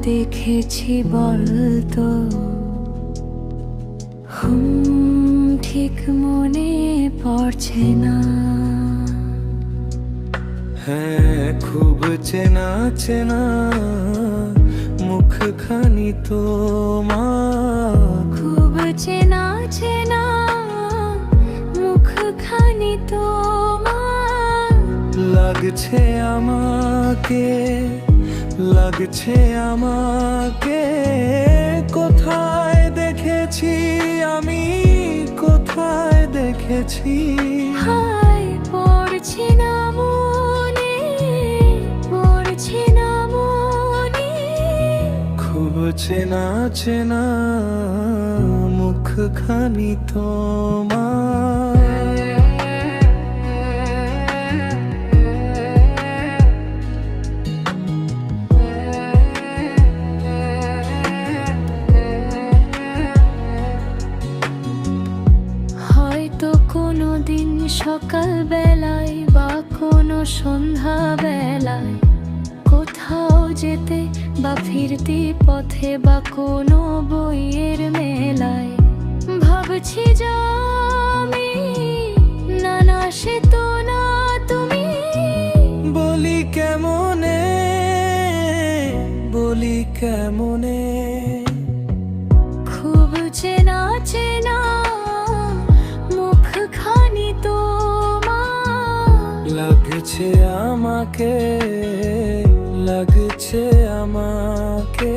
দেখেছি বলতো ঠিক মনে পড়ছে না। হ্যাঁ, খুব চেনা চেনা মুখখানি তোমার, খুব চেনা চেনা মুখখানি তোমার। লাগছে আমাকে, লাগছে আমাকে, কোথায় দেখেছি আমি, কোথায় দেখেছি। হায় পড়ছে না মনে, পড়ছে না মনে। খুব চেনা চেনা মুখখানি তোমার। হয়তো কোনো দিন সকাল বেলায় বা কোনো সন্ধ্যা বেলায়, কোথাও যেতে বা ফিরতি পথে বা কোনো বইয়ের মেলায়, ভাবছি যা আমি, না না সে তো না তুমি। বলি কেমনে, বলি কেমনে, খুব চেনা চেনা মুখখানি তোমার। লাগছে আমাকে, লাগছে আমাকে।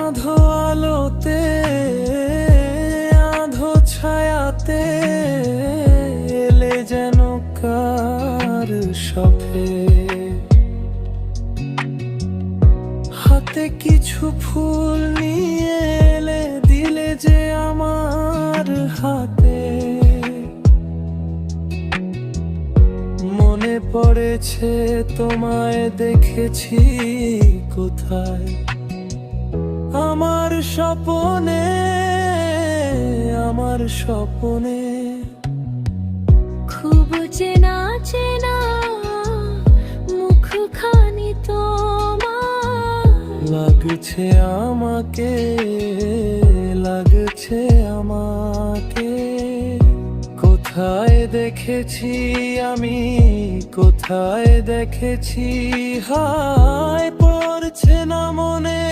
আধো আলোতে, আধো ছায়াতে, এলে যেন কার শপে। হাতে কিছু ফুল নিয়ে এলে, দিলে যে আমার হাতে। মনে পড়েছে তোমায় দেখেছি কোথায়, আমার স্বপনে, আমার স্বপনে। খুব চেনা চেনা মুখখানি তোমার। লাগছে আমাকে, লাগছে আমাকে, কোথায় দেখেছি আমি, কোথায় দেখেছি। হায় পড়ছে না মনে,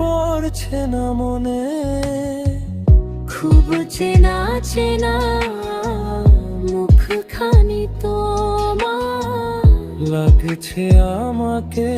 পড়ছে না মনে। খুব চেনা চেনা মুখখানি তোমার। লাগছে আমাকে।